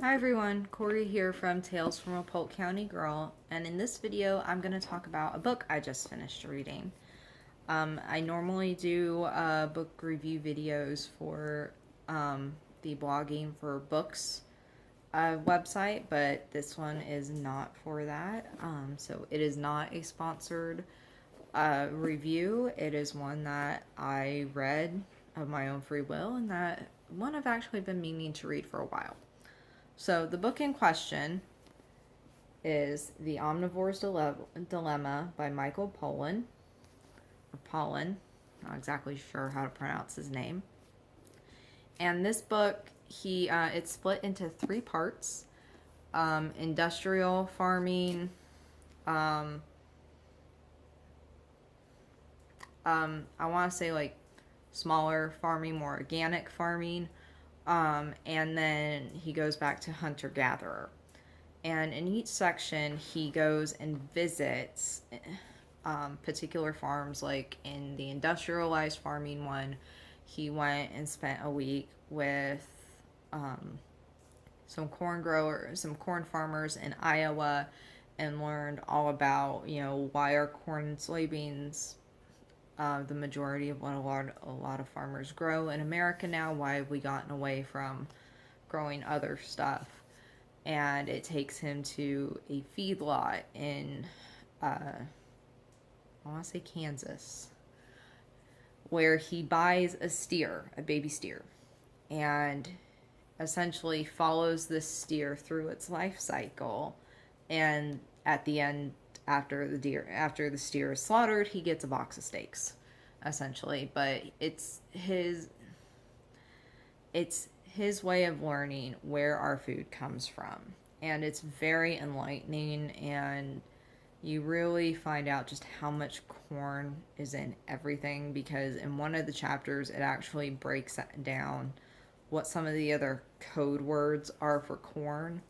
Hi everyone, Corey here from Tales from a Polk County Girl, and in this video I'm going to talk about a book I just finished reading. I normally do book review videos for the blogging for books website, but this one is not for that. So it is not a sponsored review. It is one that I read of my own free will, and that one I've actually been meaning to read for a while. So the book in question is The Omnivores Dilemma by Michael Pollan, or Pollan, not exactly sure how to pronounce his name. And this book, it's split into three parts: industrial farming, I want to say like smaller farming, more organic farming, and then he goes back to hunter-gatherer. And in each section, he goes and visits particular farms. Like in the industrialized farming one, he went and spent a week with some corn farmers in Iowa, and learned all about, why are corn and soybeans the majority of what a lot of farmers grow in America now. Why have we gotten away from growing other stuff? And it takes him to a feedlot in, I want to say Kansas, where he buys a baby steer, and essentially follows this steer through its life cycle. And at the end, after the steer is slaughtered, he gets a box of steaks, essentially. But it's his way of learning where our food comes from, and it's very enlightening. And you really find out just how much corn is in everything, because in one of the chapters it actually breaks down what some of the other code words are for corn.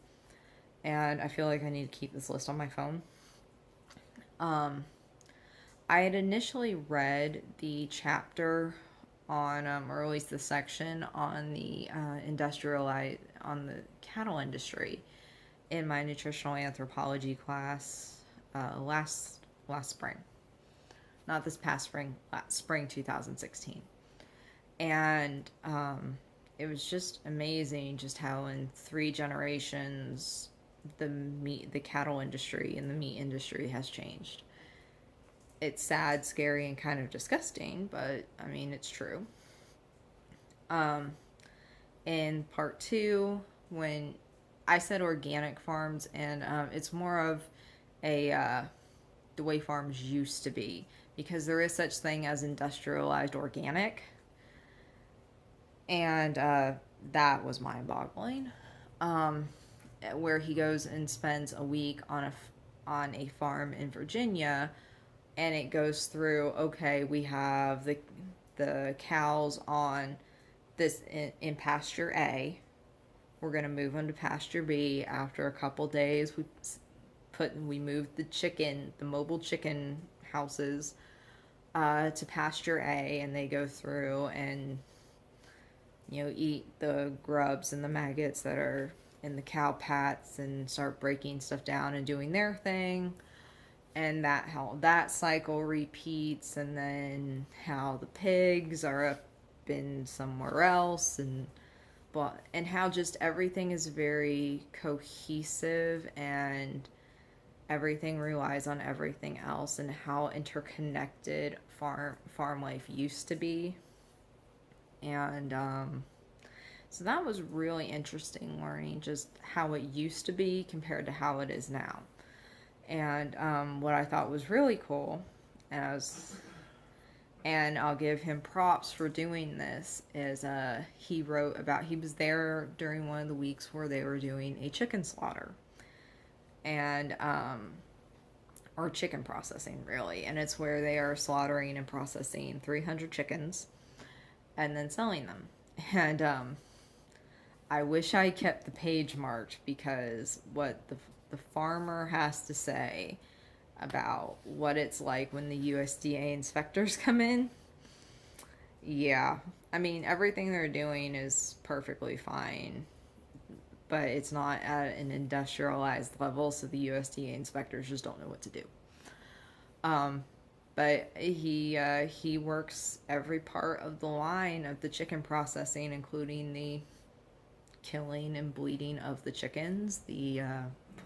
And I feel like I need to keep this list on my phone. I had initially read the chapter on, or at least the section on the on the cattle industry in my Nutritional Anthropology class last spring. Not this past spring, spring 2016. And it was just amazing just how in 3 generations the cattle industry and the meat industry has changed. It's sad, scary, and kind of disgusting, but I mean, it's true. In part 2, when I said organic farms, and it's more of the way farms used to be, because there is such thing as industrialized organic, and that was mind-boggling. Where he goes and spends a week on a farm in Virginia, and it goes through, okay, we have the cows on this in pasture A. We're going to move them to pasture B. After a couple days, we moved the mobile chicken houses to pasture A, and they go through and eat the grubs and the maggots that are in the cow pats and start breaking stuff down and doing their thing. And how that cycle repeats, and then how the pigs are up in somewhere else, and how just everything is very cohesive, and everything relies on everything else, and how interconnected farm life used to be. And so that was really interesting, learning just how it used to be compared to how it is now. And what I thought was really cool, and I'll give him props for doing this, is he was there during one of the weeks where they were doing a chicken slaughter, and or chicken processing, really. And it's where they are slaughtering and processing 300 chickens and then selling them. And I wish I kept the page marked, because what the farmer has to say about what it's like when the USDA inspectors come in. Yeah, I mean, everything they're doing is perfectly fine, but it's not at an industrialized level, so the USDA inspectors just don't know what to do. But he works every part of the line of the chicken processing, including the killing and bleeding of the chickens, the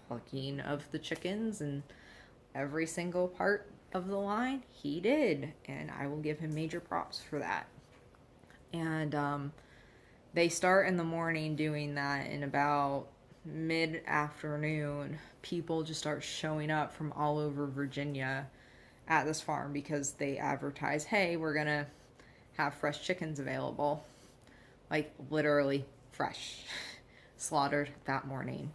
plucking of the chickens, and every single part of the line he did, and I will give him major props for that. And they start in the morning doing that, and about mid-afternoon people just start showing up from all over Virginia at this farm because they advertise, hey, we're gonna have fresh chickens available, like literally fresh, slaughtered that morning.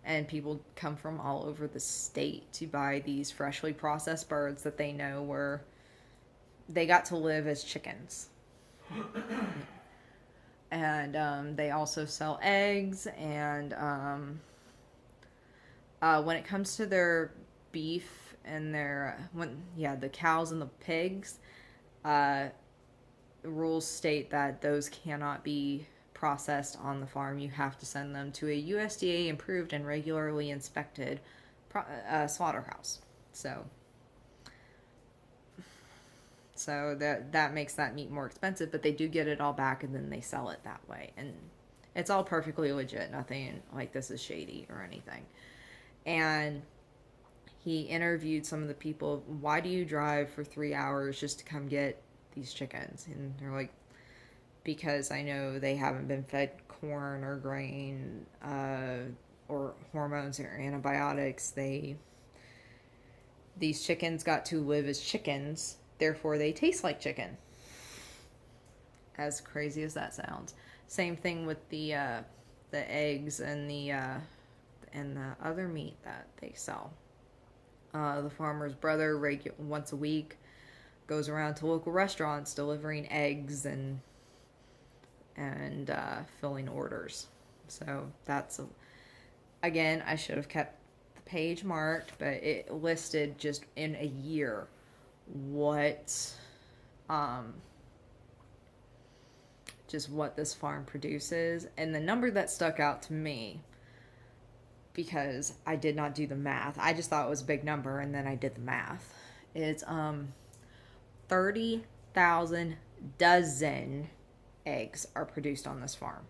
And people come from all over the state to buy these freshly processed birds that they know were, they got to live as chickens. And they also sell eggs, and when it comes to their beef and the cows and the pigs, rules state that those cannot be processed on the farm. You have to send them to a USDA approved and regularly inspected slaughterhouse. So that makes that meat more expensive, but they do get it all back and then they sell it that way. And it's all perfectly legit. Nothing like this is shady or anything. And he interviewed some of the people. Why do you drive for 3 hours just to come get these chickens? And they're like, because I know they haven't been fed corn or grain or hormones or antibiotics. These chickens got to live as chickens, therefore they taste like chicken. As crazy as that sounds. Same thing with the eggs and the other meat that they sell. The farmer's brother once a week goes around to local restaurants delivering eggs and filling orders. So that's again, I should have kept the page marked, but it listed just in a year what this farm produces. And the number that stuck out to me, because I did not do the math, I just thought it was a big number, and then I did the math. It's 30,000 dozen eggs are produced on this farm.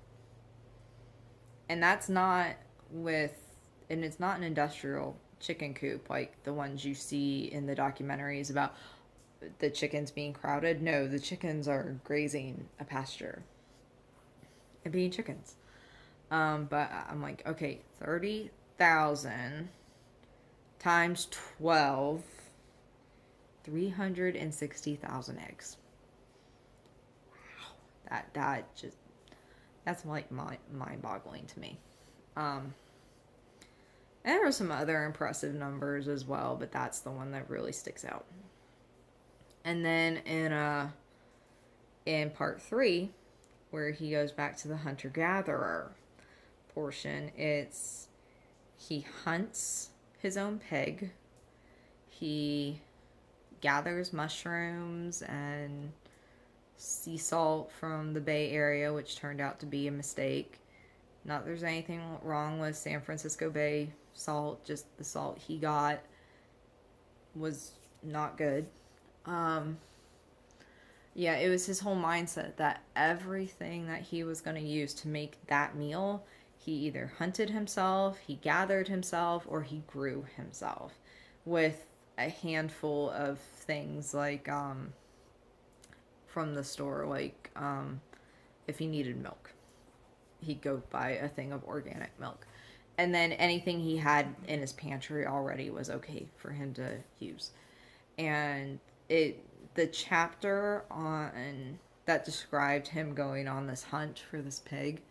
And that's not and it's not an industrial chicken coop like the ones you see in the documentaries about the chickens being crowded. No, the chickens are grazing a pasture and being chickens. But I'm like, okay, 30,000 times 12, 360,000 eggs. Wow. That's like mind-boggling to me. And there were some other impressive numbers as well, but that's the one that really sticks out. And then in part 3, where he goes back to the hunter-gatherer portion, he hunts his own pig, he gathers mushrooms and sea salt from the Bay Area, which turned out to be a mistake. Not that there's anything wrong with San Francisco Bay salt, just the salt he got was not good. Yeah, it was his whole mindset that everything that he was going to use to make that meal, he either hunted himself, he gathered himself, or he grew himself with a handful of things like from the store, like if he needed milk, he'd go buy a thing of organic milk. And then anything he had in his pantry already was okay for him to use. And the chapter on that described him going on this hunt for this pig,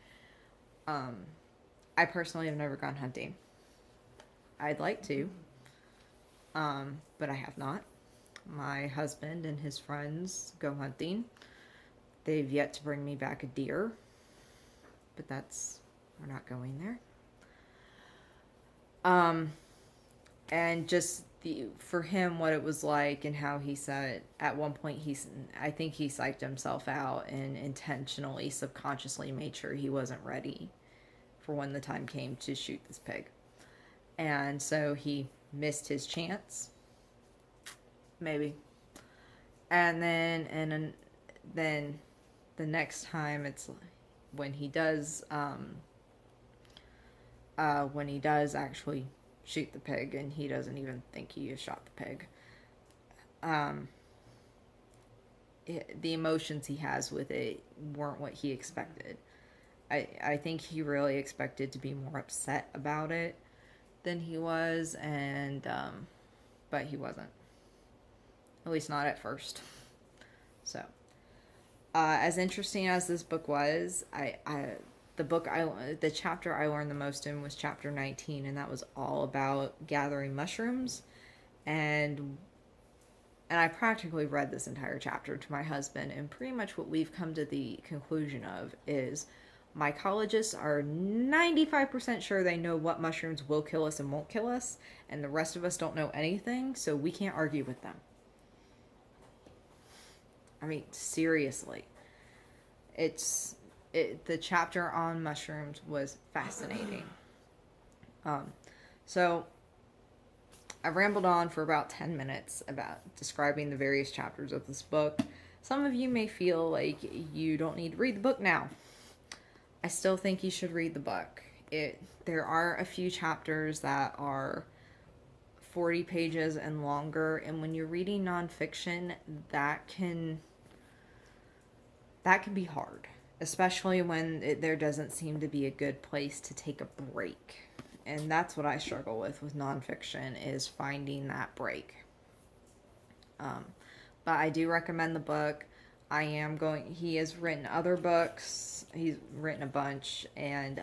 I personally have never gone hunting. I'd like to, but I have not. My husband and his friends go hunting. They've yet to bring me back a deer, but we're not going there. And just for him, what it was like, and how he said at one point, I think he psyched himself out and intentionally, subconsciously made sure he wasn't ready for when the time came to shoot this pig. And so he missed his chance. Maybe. And then the next time, it's when he does actually shoot the pig, and he doesn't even think he has shot the pig. The emotions he has with it weren't what he expected. I think he really expected to be more upset about it than he was, and but he wasn't. At least not at first. So, as interesting as this book was, the chapter I learned the most in was chapter 19, and that was all about gathering mushrooms. And I practically read this entire chapter to my husband, and pretty much what we've come to the conclusion of is mycologists are 95% sure they know what mushrooms will kill us and won't kill us, and the rest of us don't know anything, so we can't argue with them. I mean, seriously. The chapter on mushrooms was fascinating. So I rambled on for about 10 minutes about describing the various chapters of this book. Some of you may feel like you don't need to read the book now. I still think you should read the book. There are a few chapters that are 40 pages and longer, and when you're reading nonfiction, that can be hard, especially when there doesn't seem to be a good place to take a break. And that's what I struggle with nonfiction, is finding that break. But I do recommend the book. He has written other books. He's written a bunch, and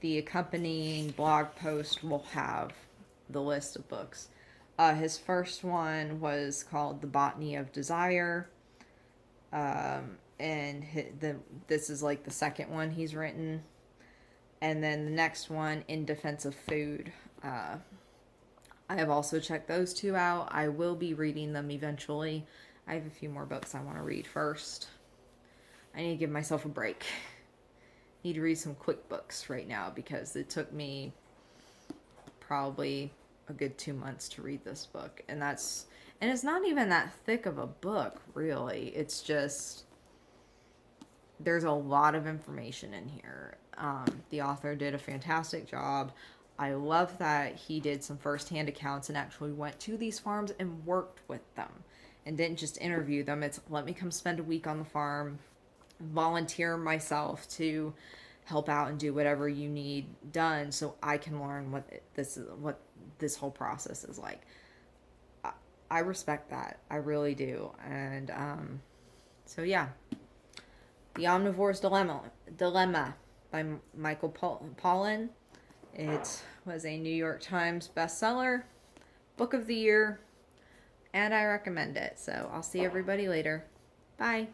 the accompanying blog post will have the list of books. His first one was called The Botany of Desire. And this is like the second one he's written. And then the next one, In Defense of Food. I have also checked those two out. I will be reading them eventually. I have a few more books I want to read first. I need to give myself a break. I need to read some quick books right now, because it took me probably a good 2 months to read this book. And it's not even that thick of a book, really. It's just, there's a lot of information in here. The author did a fantastic job. I love that he did some first-hand accounts and actually went to these farms and worked with them and didn't just interview them. It's, let me come spend a week on the farm, volunteer myself to help out and do whatever you need done so I can learn what this whole process is like. I respect that. I really do. And so yeah. The Omnivores Dilemma by Michael Pollan. It was a New York Times bestseller, book of the year, and I recommend it. So I'll see everybody later. Bye.